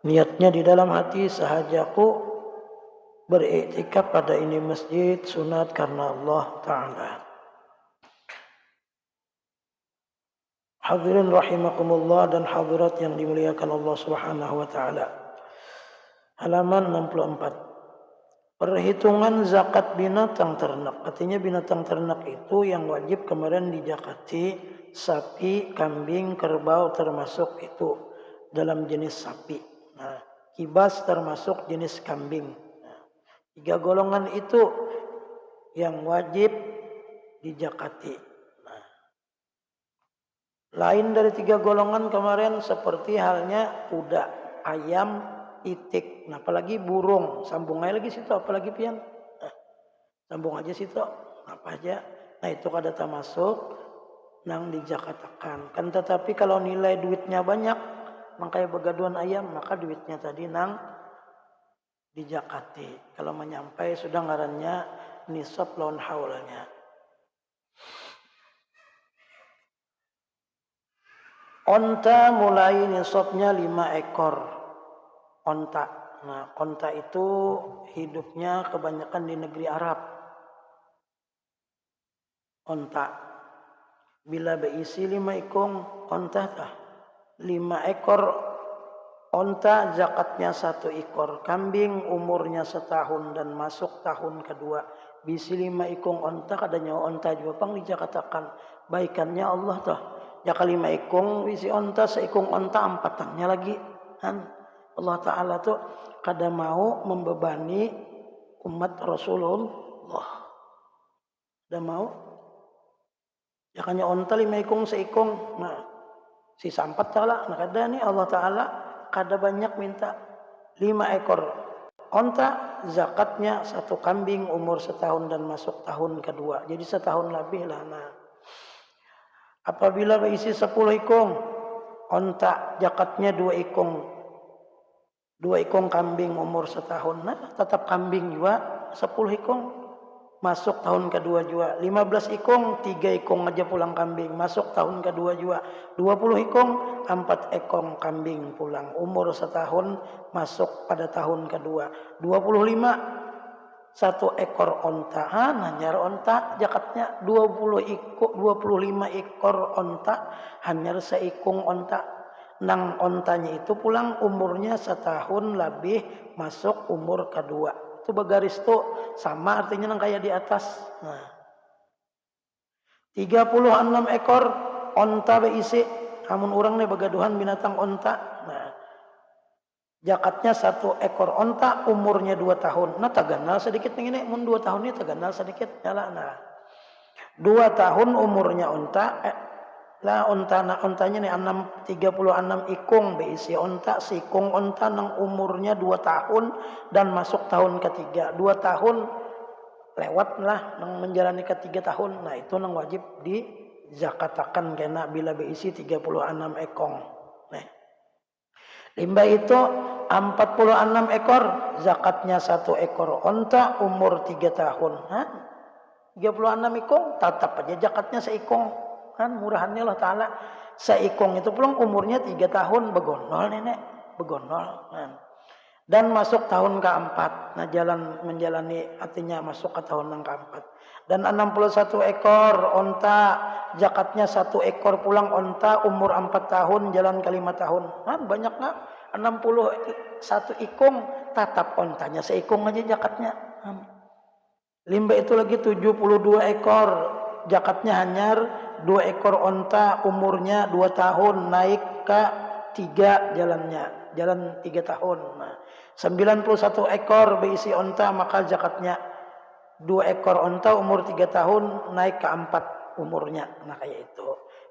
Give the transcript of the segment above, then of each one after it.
Niatnya di dalam hati, sahajaku beriktikaf pada ini masjid sunat karena Allah Ta'ala. Hadirin rahimakumullah dan hadirat yang dimuliakan Allah Subhanahu wa Ta'ala. Halaman 64. Perhitungan zakat binatang ternak. Artinya binatang ternak itu yang wajib kemarin dijakati sapi, kambing, kerbau termasuk itu dalam jenis sapi. Nah, kibas termasuk jenis kambing. Nah, 3 golongan itu yang wajib dijakati. Nah, lain dari 3 golongan kemarin seperti halnya kuda, ayam, itik, nah apalagi burung, sambung aja lagi situ, apalagi pian, sambung aja situ, apa aja, nah itu kada termasuk nang dijakatakan. Kan tetapi kalau nilai duitnya banyak, makanya begaduan ayam, maka duitnya tadi nang dijakati. Kalau menyampai sudah ngarannya nisab lawan haulnya. Onta mulai nisabnya 5 ekor. Onta. Nah, onta itu hidupnya kebanyakan di negeri Arab. Onta. Bila berisi 5 ekor onta, 5 ekor onta zakatnya 1 ekor. Kambing umurnya setahun dan masuk tahun kedua. Bisi 5 ekor onta kadanya onta juga pang dijakatakan. Baikannya Allah toh. Jaka 5 ekor bisi onta, seekor onta empatannya lagi. Kan? Allah Ta'ala tuh kada mau membebani umat Rasulullah. Kada mau. Ya kanya onta 5 ekor seekor. Nah, si sampat salah. Nah kada nih Allah Ta'ala kada banyak minta 5 ekor onta. Zakatnya 1 kambing umur setahun dan masuk tahun kedua. Jadi setahun lebih lah. Nah, apabila berisi 10 ekor onta, zakatnya 2 ekor. 2 ekor kambing umur setahun, nah tetap kambing juga 10 ekor masuk tahun kedua juga. 15 ekor 3 ekor aja pulang kambing masuk tahun kedua juga. 20 ekor 4 ekor kambing pulang umur setahun masuk pada tahun kedua. 25 1 ekor onta, hanyar onta jakatnya 25 ekor onta, hanyar seekor onta. Nang ontanya itu pulang umurnya setahun lebih masuk umur kedua. Itu bergaris tuh sama artinya nang kayak di atas. Nah, 36 ekor onta berisi. Amun orang nih begaduhan binatang onta. Nah, jakatnya 1 ekor onta umurnya 2 tahun. Nah, taganal sedikit nih ini. Mun 2 tahun ini taganal sedikit. Nyala. Nah, 2 tahun umurnya onta. Lah ontanya nih 36 ikung berisi onta, si ikung onta nang umurnya 2 tahun dan masuk tahun ketiga. 2 tahun lewat lah nang menjalani ketiga tahun. Nah itu nang wajib dizakatakan kena bila berisi 36 ekong. Nah, limbah itu 46 ekor, zakatnya 1 ekor onta umur 3 tahun. 36 ikung tetap aja zakatnya seikung. Kan murahannya Allah Ta'ala. Seikong itu pulang umurnya 3 tahun begondol nenek. Begondol. Kan. Dan masuk tahun keempat. Nah menjalani artinya masuk ke tahun yang keempat. Dan 61 ekor onta. Zakatnya 1 ekor pulang onta umur 4 tahun jalan ke 5 tahun. Nah, banyak nggak? 61 ikung tatap ontanya. Seikung aja zakatnya. Limbah itu lagi 72 ekor. Zakatnya hanyar 2 ekor onta umurnya 2 tahun naik ke 3 jalannya. Jalan 3 tahun. Nah, 91 ekor berisi onta maka zakatnya 2 ekor onta umur 3 tahun naik ke 4 umurnya. Nah kayak itu.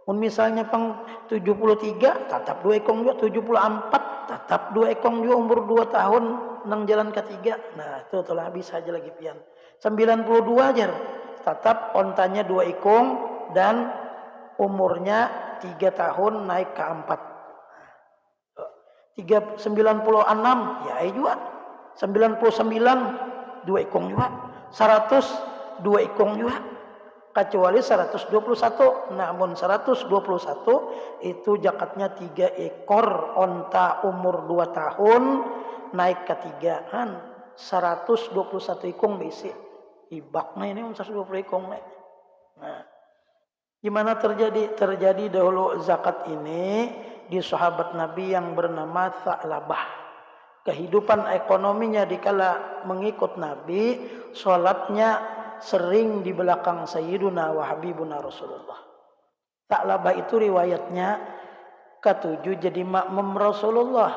Misalnya pang 73 tetap 2 ekor juga. 74 tetap 2 ekor juga umur 2 tahun nang jalan ketiga. Nah itu telah bisa aja lagi pian. 92 aja tetap ontanya 2 ekor dan umurnya 3 tahun naik ke 4. 96 ya juga. 99 2 ekor juga. 100 2 ekor juga. kecuali 121. Namun 121 itu zakatnya 3 ekor onta umur 2 tahun naik ke 3 kan 121 ikung bisi ibaknya ini 120 ikung nih. Nah, gimana terjadi dahulu zakat ini di sahabat Nabi yang bernama Tha'labah. Kehidupan ekonominya dikala mengikut Nabi, sholatnya sering di belakang Sayyiduna wa Habibuna Rasulullah. Tha'labah itu riwayatnya ketujuh jadi makmum Rasulullah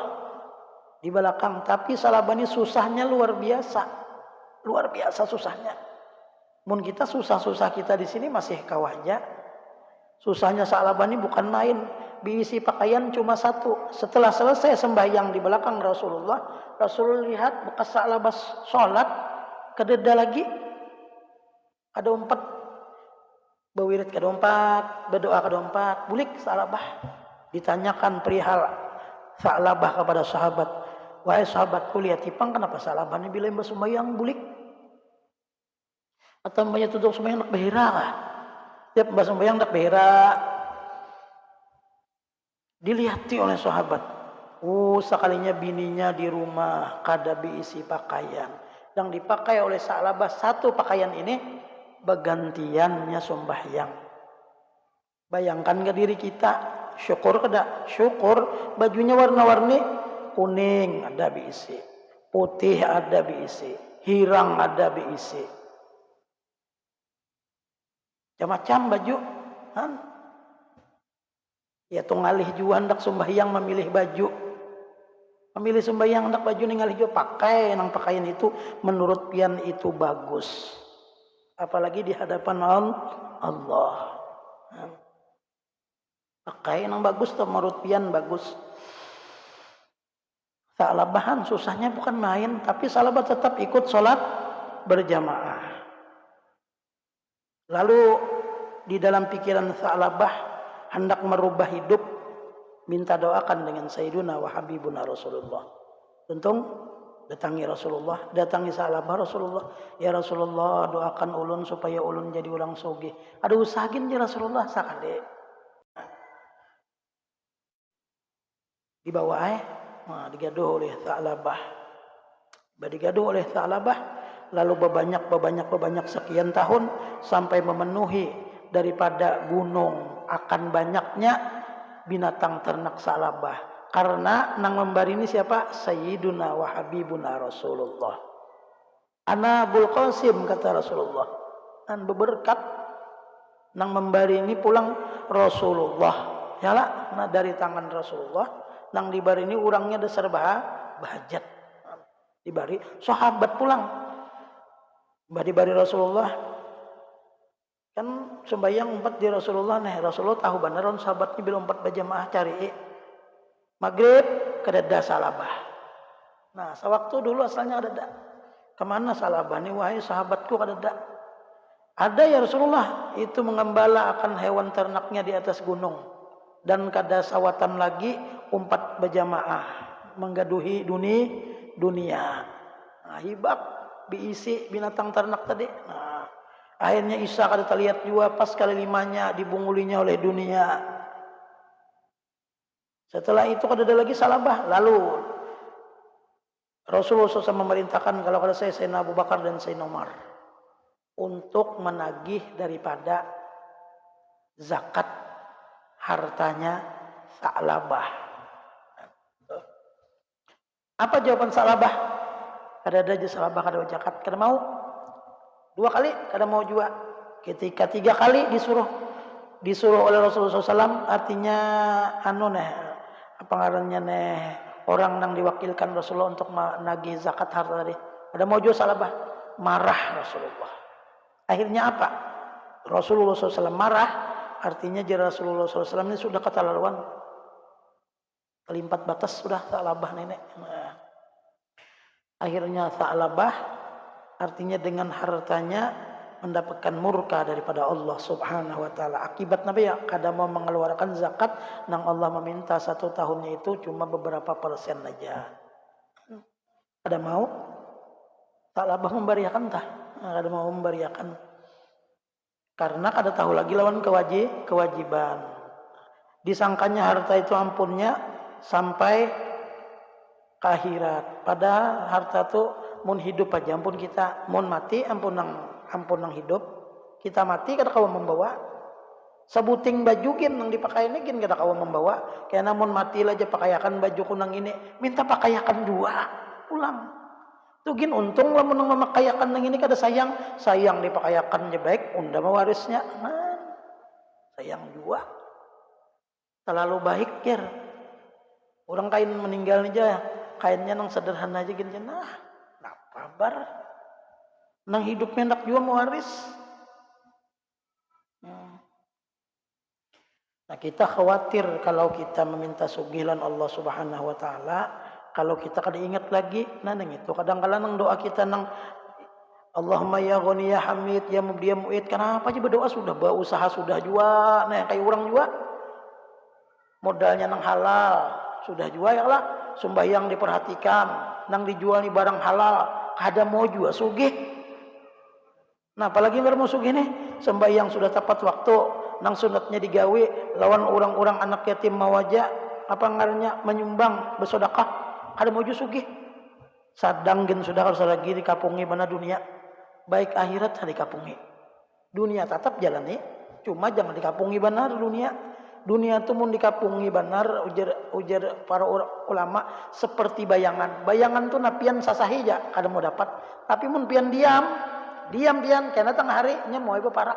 di belakang. Tapi Salabani susahnya luar biasa susahnya. Mun kita susah-susah kita di sini masih kawahnya. Susahnya Salabani bukan main. Diisi pakaian cuma satu. Setelah selesai sembahyang di belakang Rasulullah, Rasul lihat bekas Sa'labah sholat, kededa lagi. Ada 4 bawirit kada 4, berdoa kada 4, bulik Sa'labah. Ditanyakan perihal Sa'labah kepada sahabat. Wahai sahabatku, lihat tipang kenapa Sa'labah ini bila sembahyang bulik? Atau banyak tutup sembahyang nak behira kah? Tiap sembahyang nak behira. Dilihati oleh sahabat. Sekalinya bininya di rumah kada diisi pakaian. Yang dipakai oleh Sa'labah satu pakaian ini bergantiannya sembahyang. Bayangkan ke diri kita, syukur kada? Syukur, bajunya warna-warni, kuning ada diisi, putih ada diisi, hirang ada diisi. Macam-macam baju, kan? Ya tu ngalih jua hendak sembahyang memilih baju. Memilih sembahyang hendak baju ngalih jua pakai nang pakaian itu menurut pian itu bagus. Apalagi di hadapan Allah. Pakai nang bagus tuh menurut pian bagus. Sa'labahan susahnya bukan main, tapi Sa'labah tetap ikut sholat berjamaah. Lalu di dalam pikiran Sa'labah hendak merubah hidup, minta doakan dengan Sayyiduna wa Habibuna Rasulullah. Untung datangi Rasulullah, datangi Sa'labah Rasulullah. Ya Rasulullah, doakan ulun supaya ulun jadi ulang sugih. Ada usahakin ya Rasulullah sakade. Dibawa digaduh oleh Sa'labah. Digaduh oleh Sa'labah, lalu bebanyak sekian tahun sampai memenuhi daripada gunung akan banyaknya binatang ternak Sa'labah. Karena nang membari ini siapa? Sayyiduna wa Habibuna Rasulullah. Ana Abul Qasim kata Rasulullah. Dan berberkat nang membari ini pulang Rasulullah. Yalah, nah dari tangan Rasulullah nang dibari ini urangnya dasar bahajat. Dibari sahabat pulang. Dibari Rasulullah. Kan sembahyang 4 di Rasulullah. Rasulullah tahu beneran sahabatnya bila 4 berjamaah cari. Maghrib kedada Sa'labah. Nah, sewaktu dulu asalnya kedada. Kemana Sa'labah ini? Wahai sahabatku kedada. Ada ya Rasulullah. Itu mengembala akan hewan ternaknya di atas gunung. Dan kada sawatan lagi 4 berjamaah. Menggaduhi dunia. Nah, hibak diisi binatang ternak tadi. Nah, akhirnya Isa kada terlihat juga pas kali 5-nya dibungulinya oleh dunia. Setelah itu kada ada lagi Sa'labah. Lalu Rasulullah SAW memerintahkan kalau kada Sayyidina Abu Bakar dan Sayyidina Umar untuk menagih daripada zakat hartanya Sa'labah. Apa jawaban Sa'labah? Kada ada aja Sa'labah kada zakat, kada mau. 2 kali kada mau juga. Ketika 3 kali disuruh oleh Rasulullah SAW, artinya apa ngarannya orang yang diwakilkan Rasulullah untuk menagih zakat harta tadi. Ada mau juga Sa'labah, marah Rasulullah. Akhirnya apa? Rasulullah SAW marah, artinya Rasulullah SAW ini sudah keterlaluan, kelimpat batas sudah Sa'labah nenek. Akhirnya Sa'labah artinya dengan hartanya mendapatkan murka daripada Allah Subhanahu wa taala. Akibat Nabi ya kada mau mengeluarkan zakat nang Allah meminta 1 tahunnya itu cuma beberapa persen aja. Kada mau Sa'labah memberiakan tah. Kada mau memberiakan. Karena kada tahu lagi lawan kewajiban. Disangkanya harta itu ampunnya sampai ke akhirat. Padahal harta itu mun hidup aja ampun kita, mun mati ampun nang hidup. Kita mati kada kawa membawa. Sebuting baju gin nang dipakai ini gin kada kawa membawa. Kaya namun mati aja pakaiakan baju kunang ini, minta pakaiakan dua ulang. Tuh gin untung lah menang memakayakan nang ini kada sayang dipakayakan je baik unda mewarisnya sayang jua terlalu baik ker orang kain meninggal aja kainnya nang sederhana aja gin nah bar nang hidupnya hendak jua mewaris. Nah kita khawatir kalau kita meminta sugilan Allah Subhanahu wa taala. Kalau kita kada ingat lagi, nang itu kadang-kadang nang doa kita nang Allahumma ya Ghani ya Hamid ya Mubdi ya Mu'id, kenapa aja berdoa sudah berusaha sudah jua, nah kayak orang jua modalnya nang halal sudah jua ya lah, sembahyang diperhatikan, nang dijual nih barang halal, kada mau jua sugih. Nah apalagi nggak mau sugih nih, sembahyang sudah tepat waktu, nang sunatnya digawe, lawan orang-orang anak yatim mawaja, apa ngarannya menyumbang bersedekah. Ada mau sugih sadang gen sudah harus lagi dikapungi mana dunia baik akhirat hari dikapungi dunia tetap jalani cuma jangan dikapungi benar dunia tuh mun dikapungi benar ujar para ulama seperti bayangan tuh napian sasahija kada mau dapat tapi mun pian diam pian karena tengah hari nya mau ibu para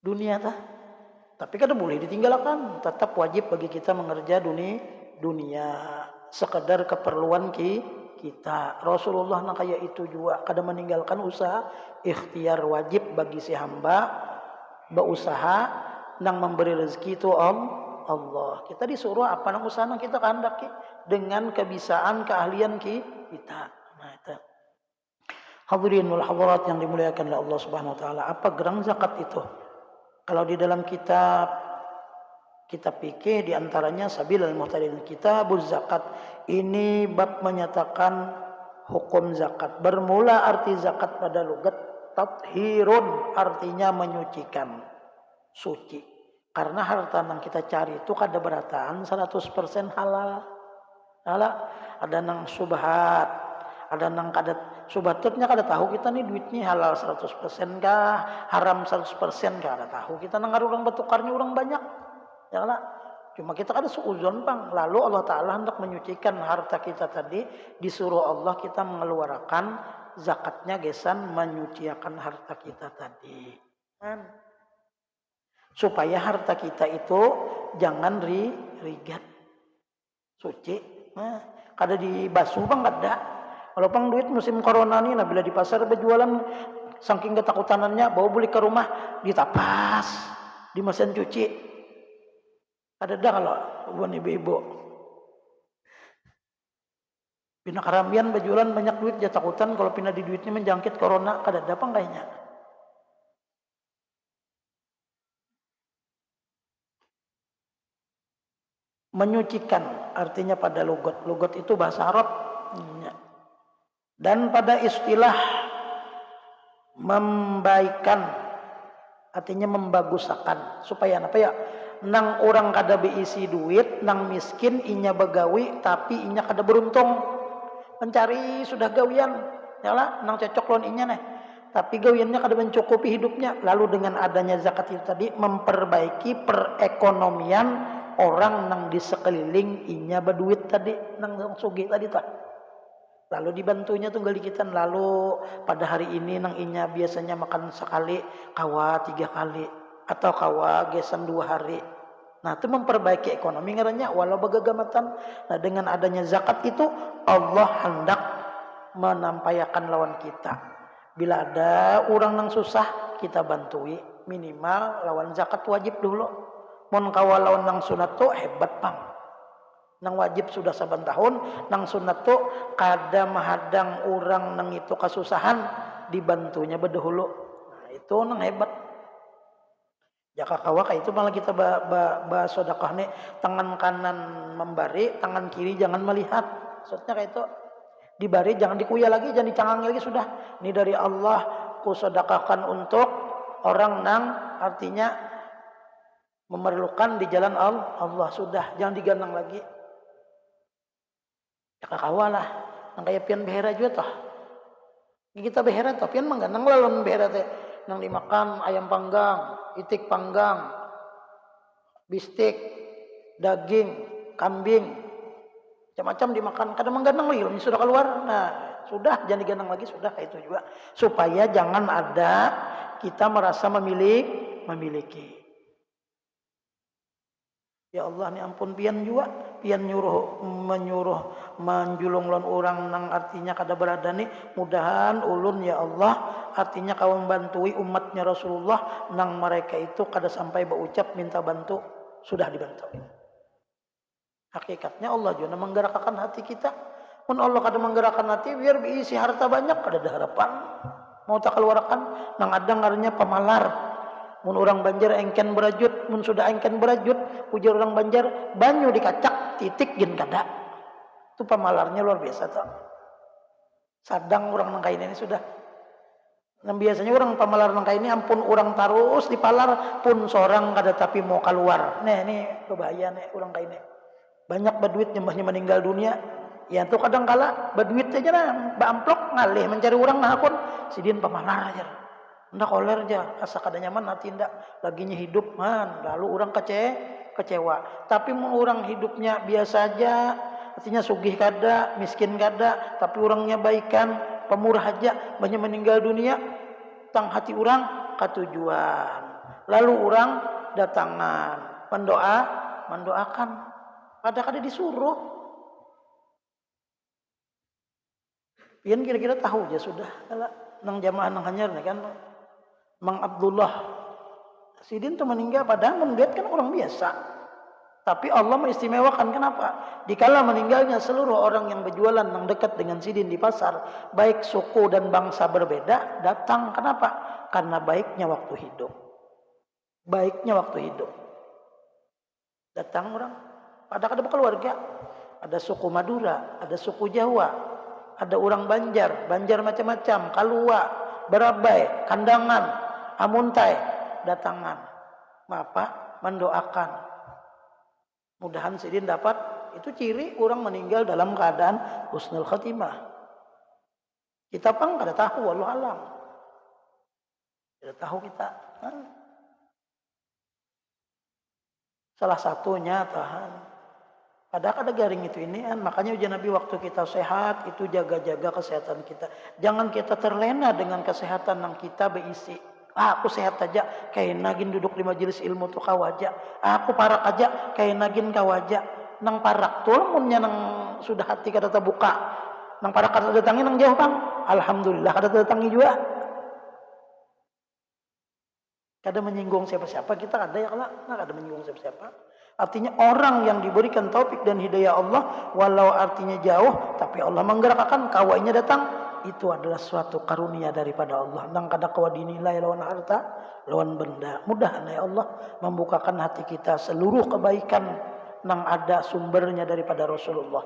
dunia tapi kada boleh ditinggalkan tetap wajib bagi kita mengerja dunia sekedar keperluan kita. Rasulullah nang kaya itu juga kada meninggalkan usaha ikhtiar wajib bagi si hamba berusaha nang memberi rezeki itu Allah. Kita disuruh apa nang usaha nang kita kehendaki dengan kebisaan keahlian kita. Nah itu. Hadirinul hadirat yang dimuliakan oleh Allah Subhanahu wa taala, apa gerang zakat itu? Kalau di dalam kitab fikih diantaranya Sabilul Muhtadin Kitabuz Zakat, ini bab menyatakan hukum zakat. Bermula arti zakat pada lugat tathirun, artinya menyucikan, suci. Karena harta yang kita cari itu kada berataan 100% halal. Ada nang subhat, ada nang kada subhatnya kada tahu kita nih duitnya halal 100% kah, haram 100% kah kada tahu. Kita nang orang bertukarnya orang banyak. Ya lah, cuma kita ada suuzon bang. Lalu Allah Ta'ala hendak menyucikan harta kita tadi. Disuruh Allah kita mengeluarkan zakatnya gesan menyucikan harta kita tadi. Supaya harta kita itu jangan rigat. Suci. Nah, kada dibasuh bang kada. Kalau pang duit musim corona nih, nah bila di pasar berjualan saking ketakutanannya bawa beli ke rumah ditapas di mesin cuci. Ada dah kalau bukan ibu-ibu. Pindah kerambian berjualan banyak duit dia takutan kalau pindah di duitnya menjangkit corona kada ada apa kayaknya. Menyucikan artinya pada lugat itu bahasa Arab. Dan pada istilah membaikan artinya membagusakan supaya apa ya? Nang orang kada beisi duit, nang miskin inya begawi tapi inya kada beruntung mencari sudah gawian, yalah nang cocok lawan inya nih. Tapi gawiannya kada mencukupi hidupnya. Lalu dengan adanya zakat itu tadi memperbaiki perekonomian orang nang di sekeliling inya berduit tadi, nang sugih tadi tah. Lalu dibantunya tunggal dikitan. Lalu pada hari ini nang inya biasanya makan sekali, kawa 3 kali atau kawa gesan 2 hari. Nah itu memperbaiki ekonomi ngarannya walau bagagamatan. Nah dengan adanya zakat itu Allah hendak menampayakan lawan kita. Bila ada orang yang susah kita bantui, minimal lawan zakat wajib dulu. Mon kawa lawan nang sunat tuh hebat pang. Nang wajib sudah saban tahun, nang sunat tuh kada mahadang orang nang itu kasusahan dibantunya bedahulu. Nah itu nang hebat. Jaka kawaka itu malah kita sedekah nih tangan kanan membari, tangan kiri jangan melihat. Maksudnya kayak itu dibari jangan dikuya lagi, jangan dicangangi lagi sudah. Ini dari Allah aku sedekahkan untuk orang nang artinya memerlukan di jalan Allah. Sudah, jangan digandang lagi. Ya kakawalah, nang kaya pian behera juga toh. Kita behera toh, pian menggandang lalon behera teh. Nang dimakan ayam panggang, itik panggang, bistik, daging, kambing, macam-macam dimakan. Kadang menggandang lagi, ini sudah keluar. Nah, sudah, jangan digandang lagi, sudah kayak itu juga. Supaya jangan ada kita merasa memiliki. Ya Allah, ni ampun pian juga, pian menyuruh menjulung lon orang nang artinya kada berada nih. Mudahan ulun ya Allah, artinya kau membantui umatnya Rasulullah nang mereka itu kada sampai berucap minta bantu, sudah dibantu. Hakikatnya Allah juga menggerakkan hati kita. Mun Allah kada menggerakkan hati, biar diisi harta banyak kada ada harapan. Mau tak keluarkan nang ada ngarannya pamalar. Mun orang Banjar engken berajut, mun sudah engken berajut, ujar orang Banjar, banyu dikacak, titik gin kada. Itu pamalarnya luar biasa tuh. Sadang orang nangkai ini sudah. Nah, biasanya orang pamalar nangkai ini ampun orang terus dipalar pun seorang kada tapi mau keluar. Nih ini kebahaya nih orang kayak ini. Banyak berduit nyembahnya meninggal dunia. Ya tuh kadang kala berduit aja nah, amplok ngalih mencari orang nah akun sidin pamalar aja. Ndak koler aja, asa kada nyaman hati ndak laginya hidup man, lalu orang kecewa. Tapi mau orang hidupnya biasa aja, artinya sugih kada, miskin kada, tapi orangnya baikan, pemurah aja, banyak meninggal dunia, tang hati orang katujuan. Lalu orang datangan, mendoakan, kada disuruh. Pian kira-kira tahu aja sudah, nang jamaah nang hanyar kan. Mang Abdullah sidin tuh meninggal padahal mendiat kan orang biasa. Tapi Allah mengistimewakan kenapa? Dikala meninggalnya seluruh orang yang berjualan yang dekat dengan sidin di pasar, baik suku dan bangsa berbeda, datang kenapa? Karena baiknya waktu hidup. Baiknya waktu hidup. Datang orang, ada keluarga, ada suku Madura, ada suku Jawa, ada orang Banjar macam-macam, Kalua, Barabai, Kandangan, Amuntai, datangan. Mapa mendoakan. Mudahan sidin dapat. Itu ciri orang meninggal dalam keadaan husnul khatimah. Kita pang kada tahu, wallahu alam. Tidak tahu kita. Salah satunya tahan. Padahal ada garing itu ini kan. Makanya ujian Nabi waktu kita sehat itu jaga-jaga kesehatan kita. Jangan kita terlena dengan kesehatan yang kita berisi. Aku sehat aja kayak nagin duduk di majelis ilmu tuh kawaja. Aku parak aja kayak nagin kawaja. Nang parak tuh munnya nang sudah hati kada terbuka. Nang parak kada datangi nang jauh bang. Alhamdulillah kada datangi juga. Kada menyinggung siapa-siapa kita kada ya kalau kada menyinggung siapa-siapa. Artinya orang yang diberikan taufik dan hidayah Allah walau artinya jauh tapi Allah menggerakkan kawainya datang. Itu adalah suatu karunia daripada Allah. Nang kada kawa dinilai lawan harta, lawan benda. Mudah ya Allah membukakan hati kita seluruh kebaikan nang ada sumbernya daripada Rasulullah.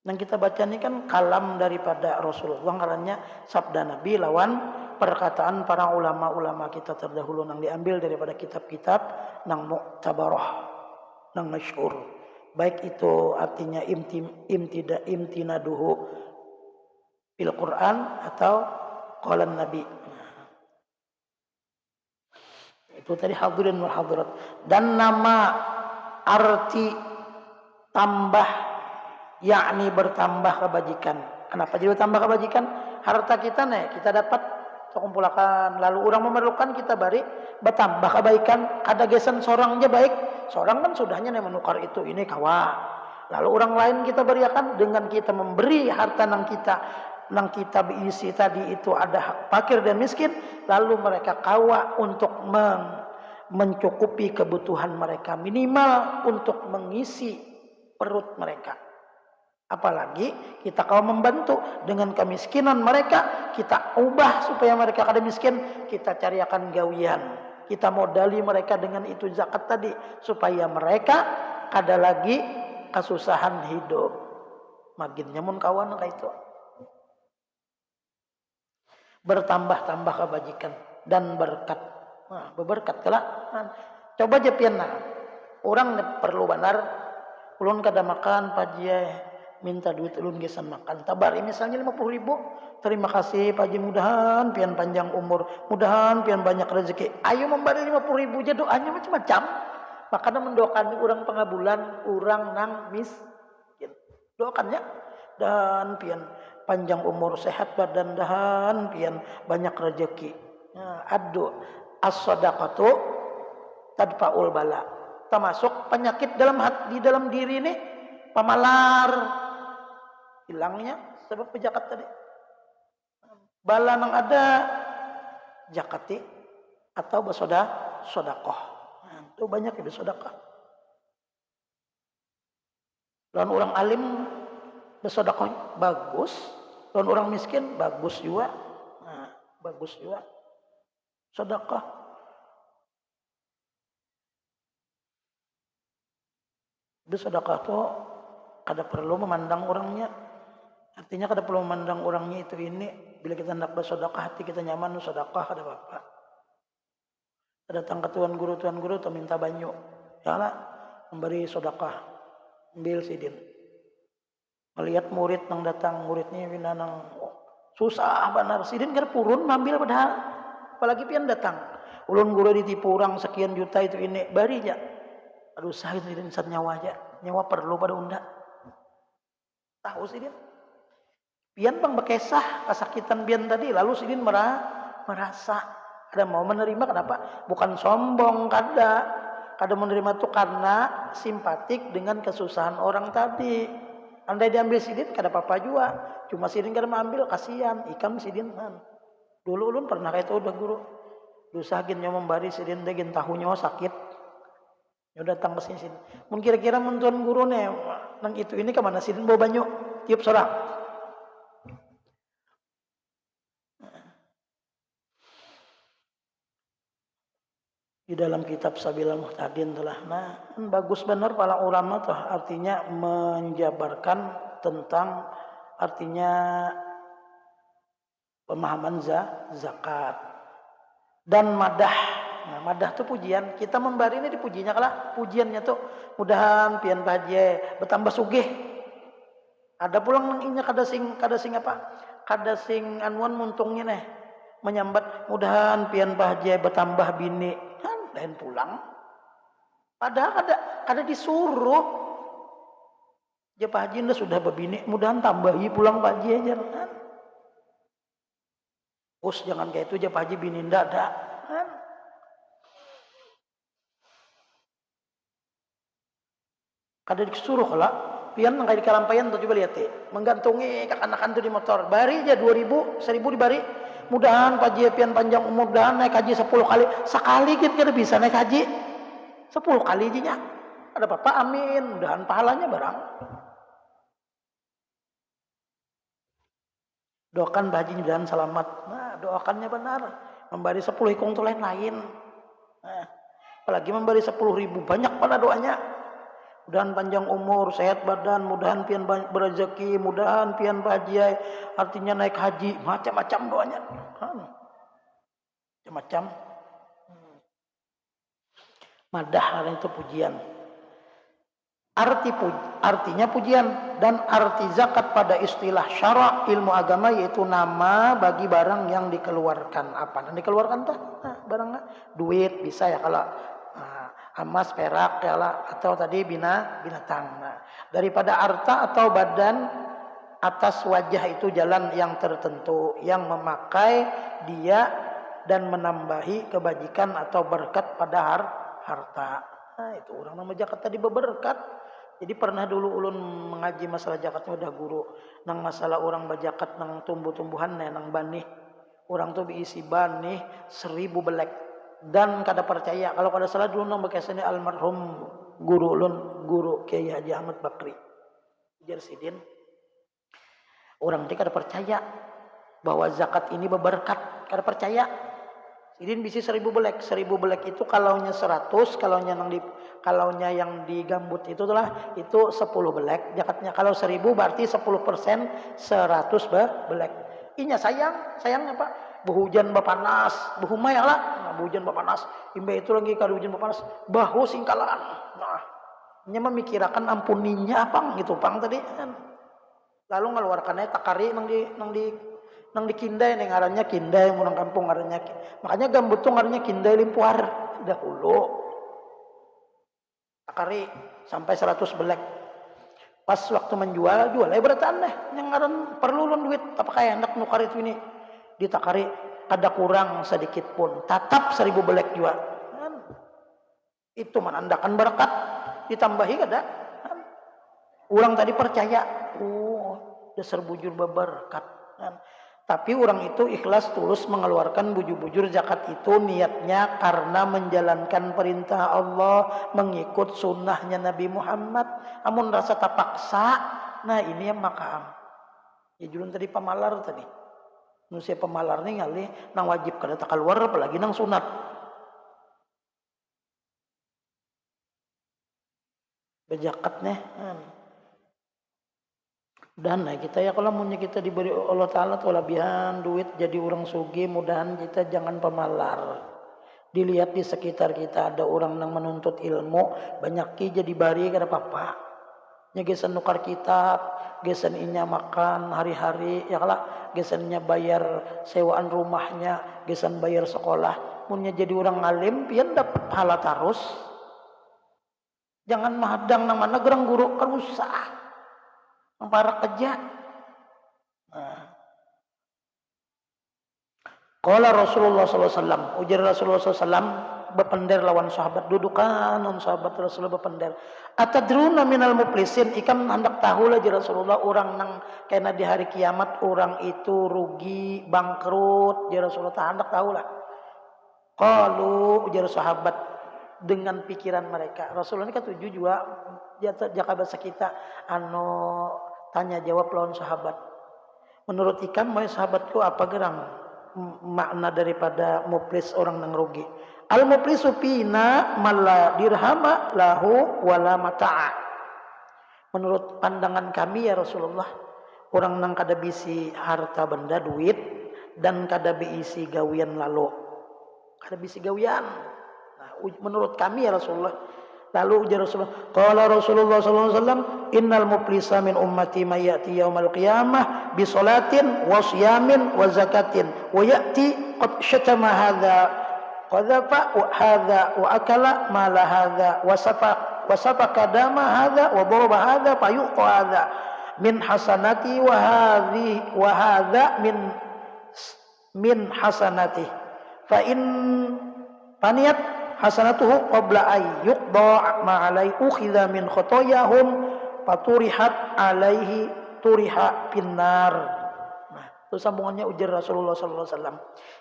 Nang kita baca ini kan kalam daripada Rasulullah ngarannya sabda Nabi lawan perkataan para ulama-ulama kita terdahulu nang diambil daripada kitab-kitab nang mu'tabarah, nang masyhur. Baik itu artinya imtinaduhu bil Quran atau qalan Nabi. Itu tadi hadirin wal hadirat. Dan nama arti tambah yakni bertambah kebajikan. Kenapa jadi bertambah kebajikan? Harta kita nih kita dapat kumpulkan lalu orang memerlukan kita bari bertambah kebaikan. Kada gesan seorang aja baik. Seorang kan sudahnya nih menukar itu ini kawa. Lalu orang lain kita berikan dengan kita memberi harta nang kita berisi tadi itu ada hak fakir dan miskin, lalu mereka kawa untuk mencukupi kebutuhan mereka minimal untuk mengisi perut mereka. Apalagi kita kawa membantu dengan kemiskinan mereka, kita ubah supaya mereka kada miskin, kita cariakan gawian, kita modali mereka dengan itu zakat tadi supaya mereka kada lagi kesusahan hidup. Makin nyamun kawan kayak itu. bertambah-tambah kebajikan dan berkat. Nah, berberkat kelak. Coba aja pian orang perlu benar ulun kada makan paji minta duit ulun gesan makan tabari misalnya 50.000, terima kasih paji, mudahan pian panjang umur, mudahan pian banyak rezeki. Ayo memberi 50.000 aja, doanya macam-macam. Makanya mendoakan orang pengabulan, orang nang miskin. Doakannya dan pian panjang umur, sehat badan, dan pian banyak rezeki. Nah, adu as-sadaqatu tadfa'ul bala. Termasuk penyakit dalam hati, di dalam diri ini, pamalar hilangnya sebab pejakat tadi. Bala nang ada jakati atau bersodakoh. Nah, itu banyak ya bersodakoh. Lawan orang alim bersodakoh bagus, lawan orang miskin bagus juga. Nah, bagus juga sodakoh. Bersodakoh itu kada perlu memandang orangnya. Artinya kada perlu memandang orangnya itu ini. Bila kita hendak bersodakoh, hati kita nyaman, sodakoh kada apa-apa. Datang ke tuan guru atau minta banyu, ya lah, memberi sodakoh, ambil sidin. Melihat murid nang datang, muridnya bina nang susah benar, sidin kada purun ngambil padahal. Apalagi pian datang, ulun guru ditipu orang sekian juta itu ini, bari aja. Aduh saya sidin sat nyawa aja, nyawa perlu pada unda. Tahu sidin. Pian bang bekesah kesakitan pian tadi, lalu sidin merasa ada mau menerima. Kenapa? Bukan sombong, kada menerima itu karena simpatik dengan kesusahan orang tadi. Andai diambil sidin kada apa-apa juga, cuma sidin kada mengambil, kasihan ikam sidin man. Dulu ulun pernah kayak itu udah guru, dosa gin nyawa membari sidin deh gin tahu nyawa sakit. Ya datang ke sini. Mun kira-kira mentuan guru nih nang itu ini kemana sidin bawa banyu tiup sorang. Di dalam kitab Sabilal Muhtadin telah bagus benar para ulama tuh, artinya menjabarkan tentang artinya pemahaman zakat dan madah. Nah, madah itu pujian. Kita membari ini dipujinya kalah pujiannya tuh mudahan pian bahagia bertambah sugih. Ada pulang nang inya kada sing apa? Kada sing anuan muntungnya nih menyambat mudahan pian bahagia bertambah bini. Lain pulang. Padahal kada disuruh. Ya Pak Haji sudah berbini, mudahan tambahi pulang Pak Haji aja. Us jangan kayak itu aja Pak Haji bini ndak ada. Kada disuruh lah. Pian nang kayak di kalampayan tuh coba lihat menggantungi kakanakan tuh di motor. Bari aja 2.000, 1.000 dibari. Mudahan Pak Haji pian panjang umur, mudahan naik haji 10 kali. Sekali kita kada bisa naik haji 10 kali aja. Ada apa-apa amin. Mudahan pahalanya barang. Doakan Pak Haji mudahan selamat. Nah, doakannya benar. Memberi 10 hikung tuh lain-lain. Nah, apalagi memberi 10.000 banyak pada doanya. Mudahan panjang umur, sehat badan, mudahan pian berrezeki, mudahan pian bahagia, artinya naik haji, macam-macam doanya. Macam-macam. Madah itu pujian. Artinya pujian dan arti zakat pada istilah syara' ilmu agama yaitu nama bagi barang yang dikeluarkan. Apa yang dikeluarkan tuh? Barangnya duit bisa ya kalau emas, perak, atau tadi binatang. Nah, daripada harta atau badan atas wajah itu jalan yang tertentu yang memakai dia dan menambahi kebajikan atau berkat pada harta. Nah, itu orang nama zakat tadi berberkat. Jadi pernah dulu ulun mengaji masalah zakatnya udah guru nang masalah orang bajakat nang tumbuh-tumbuhan nang banih. Orang tuh diisi banih 1.000 belek. Dan kada percaya kalau kada salah dulu nang bekasane almarhum guru ulun, guru Kiai Haji Ahmad Bakri Jarsidin, orang teh kada percaya bahwa zakat ini berberkat, kada percaya. Sidin bisi 1.000 belek, 1.000 belek itu kalaunya 100, kalaunya yang digambut itu itulah itu 10 belek zakatnya. Kalau 1.000 berarti 10% 100 belek. Inya sayang apa? Behujan bapanas, behumaya lah. Nah, behujan bapanas, imbe itu lagi kalau hujan bapanas, bahu singkalan. Nah, nya memikirakan ampuninya apa gitu pang tadi kan. Lalu ngeluarkannya takari nang di kindai nih ngarannya kindai munang kampung ngarannya. Makanya gambutung ngarannya kindai limpuar dahulu. Takari sampai 100 belek. Pas waktu menjual, jual beratan deh. Yang ngaran perlu lon duit, apa kayak hendak nukar itu ini. Ditakari kada kurang sedikit pun. Tatap 1000 belek juga. Kan? Itu menandakan berkat. Ditambahi kada. Kan? Orang tadi percaya. Dasar bujur berkat. Kan? Tapi orang itu ikhlas tulus mengeluarkan bujur-bujur zakat itu niatnya karena menjalankan perintah Allah, mengikut sunnahnya Nabi Muhammad. Amun rasa terpaksa, nah ini yang makam. Ya julun tadi pamalar tadi. Nusia pemalar nih ngali nang wajib kada tak keluar apalagi nang sunat. Bejakat nih. Dan kita ya kalau maunya kita diberi Allah Ta'ala kelebihan duit jadi orang sugi, mudahan kita jangan pemalar. Dilihat di sekitar kita ada orang yang menuntut ilmu, banyak ki jadi bari kada apa-apa. Nya gesan nukar kitab, gesan inya makan hari-hari, ya kala gesannya bayar sewaan rumahnya, gesan bayar sekolah. Munnya jadi orang alim, pian dapat pahala terus. Jangan mahadang nang mana gerang guru kan usah. Para kerja. Qala Rasulullah SAW, ujar Rasulullah SAW berpender lawan sahabat, dudukan non sahabat Rasulullah berpender. Atadruna minal muflisin, ikam hendak tahu lah Rasulullah orang nang kena di hari kiamat orang itu rugi bangkrut, Rasulullah hendak tahu lah. Qalu ujar sahabat dengan pikiran mereka. Rasulullah ini ketujuh juga jaka bahasa kita tanya jawab lawan sahabat. Menurut ikam mau sahabatku apa gerang makna daripada muflis orang nang rugi? Al muflisu fina malla dirhama lahu wala mata'a. Menurut pandangan kami ya Rasulullah, orang nang kada bisi harta benda duit dan kada bisi gawian lalu. Kada bisi gawian. Nah, menurut kami ya Rasulullah. Lalu ujar Rasulullah, qala Rasulullah sallallahu alaihi wasallam, innal muflisa min ummati may ya'ti yaumal qiyamah bi salatin wa siyamin wa zakatin wa ya'ti qad syatama hadza qadhafa wa hadza wa akala mala hadza wa safaka dama hadza wa daraba hadza fa yuqa hadza min hasanati wa hadza min hasanati fa in paniyat hasanatuhu qabla ayyuqda ma'alai ukhidha min khotoyahum paturihat alaihi turiha finnar. Nah, itu sambungannya ujar Rasulullah sallallahu alaihi wasallam.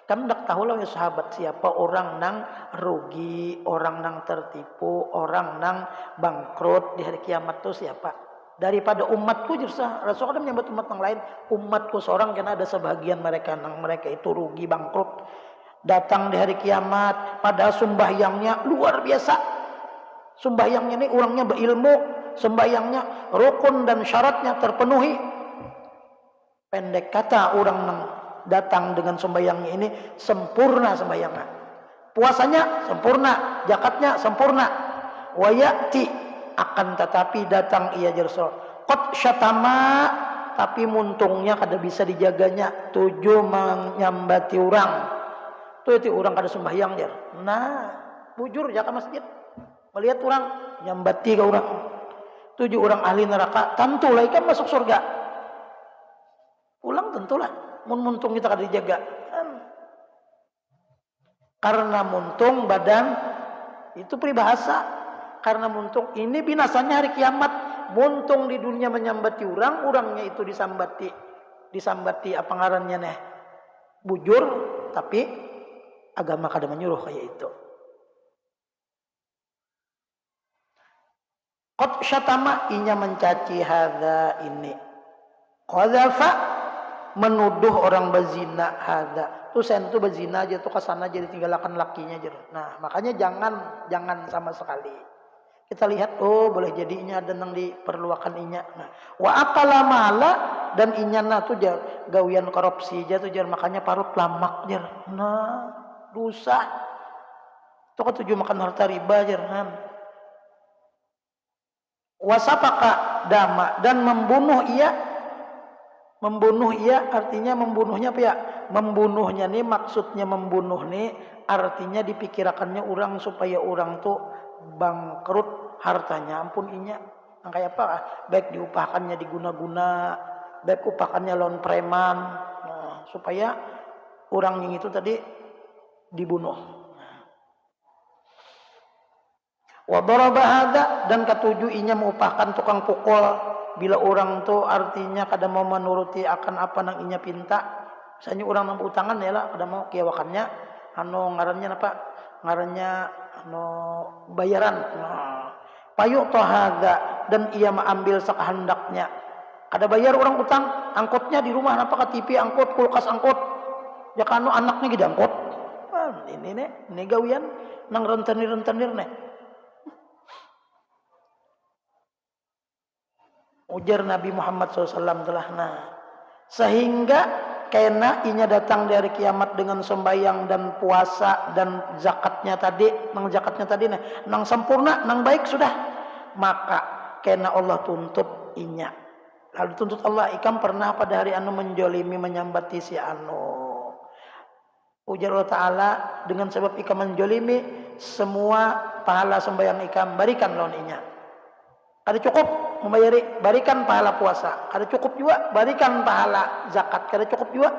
Kamu ndak tahu lah ya sahabat siapa orang nang rugi, orang nang tertipu, orang nang bangkrut di hari kiamat itu siapa? Daripada umatku justru Rasulullah menyebut umat yang lain, umatku seorang karena ada sebagian mereka nang mereka itu rugi bangkrut. Datang di hari kiamat pada sembahyangnya luar biasa. Sembahyangnya ini orangnya berilmu, sembahyangnya rukun dan syaratnya terpenuhi. Pendek kata orang yang datang dengan sembahyangnya ini sempurna sembahyangnya. Puasanya sempurna, zakatnya sempurna. Wa ya'ti akan tetapi datang ia jerso. Qad syatama tapi muntungnya kada bisa dijaganya, tujuh menyambati orang. Itu orang kada sembahyang jar. Nah, bujur ya ke masjid. Melihat orang nyambati ke orang. Tujuh orang ahli neraka, tentulah ikan masuk surga. Ulang tentulah. Muntung kita kada dijaga. Karena muntung badan itu peribahasa. Karena muntung ini binasanya hari kiamat. Muntung di dunia menyambati orang, orangnya itu disambati apa ngarannya nih? Bujur, tapi agama kada menyuruh kayak itu. Qad syatama inya mencaci hadza ini. Qadzafa menuduh orang berzina hadza. Tuh sen tuh berzina aja tuh kesana jadi tinggalkan lakinya aja. Nah, makanya jangan sama sekali. Kita lihat, oh boleh jadi inya ada nang diperluakan inya. Nah, wa akala mala dan inya na tuh jar gawian korupsi aja tuh jar makanya parut lamak jar. Nah, dosa. Itu kan tujuh makan harta riba jar. Nah. Wasapaka dama dan membunuh ia artinya membunuhnya apa ya? Membunuhnya nih maksudnya membunuh nih artinya dipikirakannya orang supaya orang tuh bangkrut hartanya ampun inya kayak apa baik diupahkannya diguna-guna baik upahkannya lawan preman nah, supaya orang yang itu tadi dibunuh wa daraba hada dan ketujuh inya mengupahkan tukang pukul bila orang tuh artinya kada mau menuruti akan apa nang inya pinta misalnya orang nang utangan ya lah kada mau kiawakannya anu ngarannya apa ngarannya anu bayaran nah, payuk tohaga dan ia mengambil sekehendaknya kada bayar orang utang angkotnya di rumah apa ke TV angkot kulkas angkot ya kan anaknya gitu angkot ah, ini gawian nang rentenir nih ujar Nabi Muhammad SAW telah nah sehingga karena inya datang dari kiamat dengan sembahyang dan puasa dan zakatnya tadi nang zakatnya tadi nang sempurna nang baik sudah maka karena Allah tuntut inya lalu tuntut Allah ikam pernah pada hari anu menjolimi menyambati si anu ujar Allah Ta'ala dengan sebab ikam menjolimi semua pahala sembahyang ikam berikan lawan inya ada cukup membayari barikan pahala puasa kada cukup juga barikan pahala zakat kada cukup juga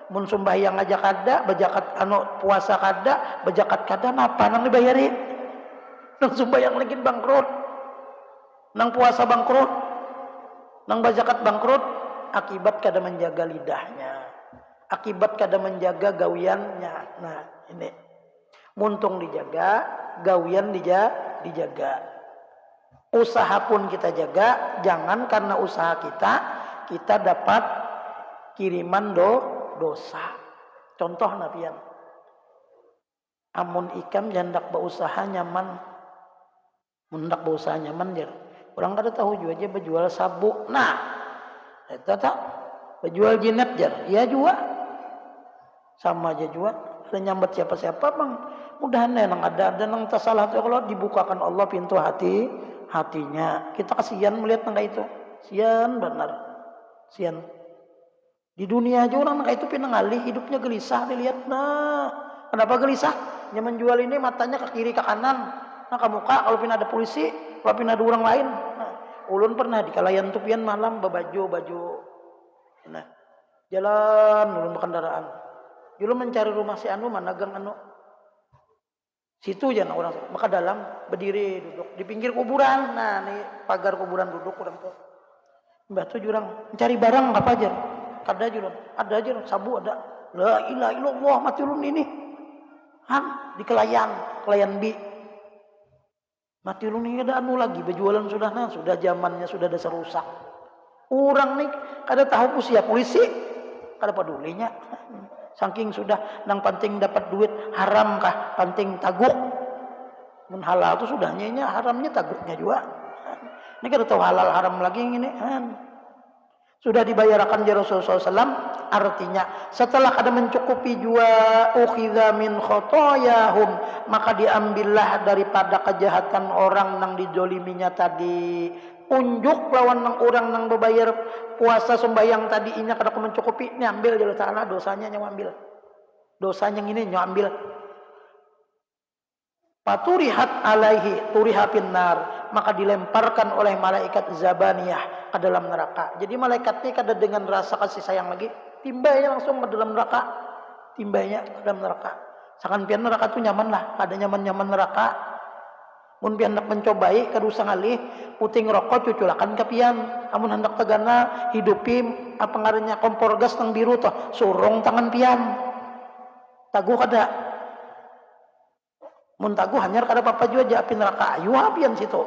mun sembahyang aja kada bejakat anu puasa kada bejakat kada napa nang dibayari nang sembahyang lagi bangkrut nang puasa bangkrut nang bejakat bangkrut akibat kada menjaga lidahnya akibat kada menjaga gawiannya nah ini muntung dijaga gawian dijaga usaha pun kita jaga jangan karena usaha kita dapat kiriman dosa contoh nabian amun ikam jandak berusaha nyaman mundak berusaha nyaman dia orang kada tahu juga aja berjual sabuk nah itu tak berjual jinet jar iya juga sama aja juga ada nyambat siapa bang mudahan nang ada nang tasalah tuh kalau dibukakan Allah pintu hatinya kita kasihan melihat nang itu sian benar sian di dunia aja orang nang itu pinangali hidupnya gelisah dilihat nah kenapa gelisah dia menjual ini matanya ke kiri ke kanan nah ke muka kalau pina ada polisi kalau pina ada orang lain nah ulun pernah di kalayan tupian malam baju nah jalan ulun berkendaraan ulun mencari rumah si anu managang anu situ aja orang maka dalam berdiri duduk di pinggir kuburan nah nih pagar kuburan duduk orang tuh mbah tuh jurang mencari barang apa aja kada jurang ada aja sabu ada la ilaha illallah mati ulun ini di kelayan bi mati ulun ini ada anu lagi berjualan sudah zamannya sudah dasar rusak orang nih kada tahu usia polisi kada pedulinya saking sudah nang penting dapat duit haram kah penting taguk mun halal itu sudahnya haramnya taguknya juga ini kada tahu halal haram lagi ini sudah dibayarkan di Rasulullah SAW artinya setelah kada mencukupi jua ukhidha min khotoyahum maka diambillah daripada kejahatan orang nang dijoliminya tadi unjuk lawan nang orang nang berbayar puasa sembahyang tadi ini kada mencukupi ini ambil jalla ta'ala dosanya nyawa ambil dosanya ini nyawa ambil paturihat alaihi turiha finnar maka dilemparkan oleh malaikat zabaniyah ke dalam neraka jadi malaikatnya kada dengan rasa kasih sayang lagi timbainya langsung ke dalam neraka timbainya ke dalam neraka sakan pian neraka itu nyaman lah ada nyaman neraka mun pian hendak mencobai kada usah ngalih puting rokok cuculakan ke pian amun hendak tegana hidupi apa ngarannya kompor gas nang biru toh surung tangan pian taguh kada mun taguh hanyar kada apa-apa juga aja api neraka ayu apian situ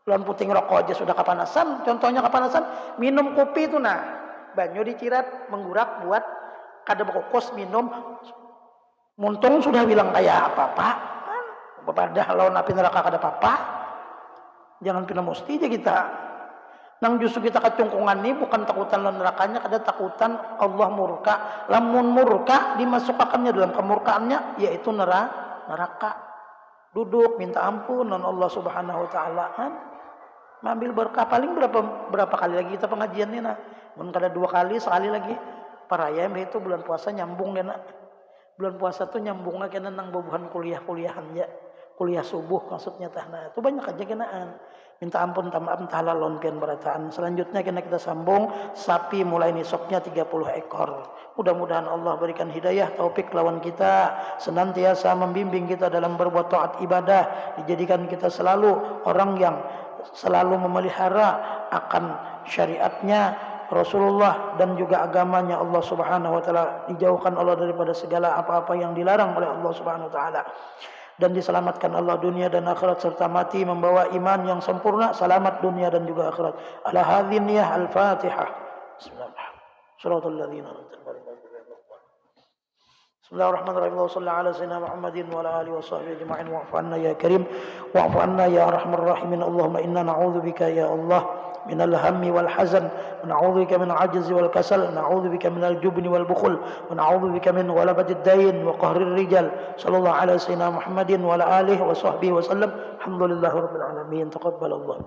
lawan puting rokok aja sudah kepanasan contohnya kepanasan minum kopi itu nah banyu dicirat menggurak buat kada bekokos minum muntung sudah bilang kayak apa-apa Bapadah lawan api neraka kada apa-apa. Jangan pina mesti aja kita. Nang justru kita kecungkungan ini bukan takutan lawan nerakanya, kada takutan Allah murka. Lamun murka dimasukkannya dalam kemurkaannya yaitu neraka. Duduk minta ampun non Allah Subhanahu wa taala kan. Ngambil berkah paling berapa kali lagi kita pengajian nih nah. Mun kada 2 kali, sekali lagi. Paraya itu bulan puasa nyambung deh nak. Bulan puasa tuh nyambungnya kena nang bobohan kuliah-kuliahan ya. Kuliah subuh maksudnya tah. Nah, itu banyak aja kenaan. Minta ampun maaf tahala lon pian barataan. Selanjutnya kena kita sambung sapi mulai nisoknya 30 ekor. Mudah-mudahan Allah berikan hidayah taufik lawan kita, senantiasa membimbing kita dalam berbuat taat ibadah, dijadikan kita selalu orang yang selalu memelihara akan syariatnya Rasulullah dan juga agamanya Allah Subhanahu wa taala, dijauhkan Allah daripada segala apa-apa yang dilarang oleh Allah Subhanahu wa taala, dan diselamatkan Allah dunia dan akhirat serta mati membawa iman yang sempurna, selamat dunia dan juga akhirat. Ala hadhin ya al-Fatihah. Bismillahirrahmanirrahim. Wa sallallahu ala sayyidina Muhammadin wa ala alihi wa sahbihi ajma'in. Wa'fu anna ya karim wa'fu anna ya arhamar rahimin. Allahumma inna na'udzubika ya Allah من الهم والحزن ونعوذ بك من العجز والكسل ونعوذ بك من الجبن والبخل ونعوذ بك من غلبة الدين وقهر الرجال صلى الله على سيدنا محمد وعلى آله وصحبه وسلم الحمد لله رب العالمين تقبل الله.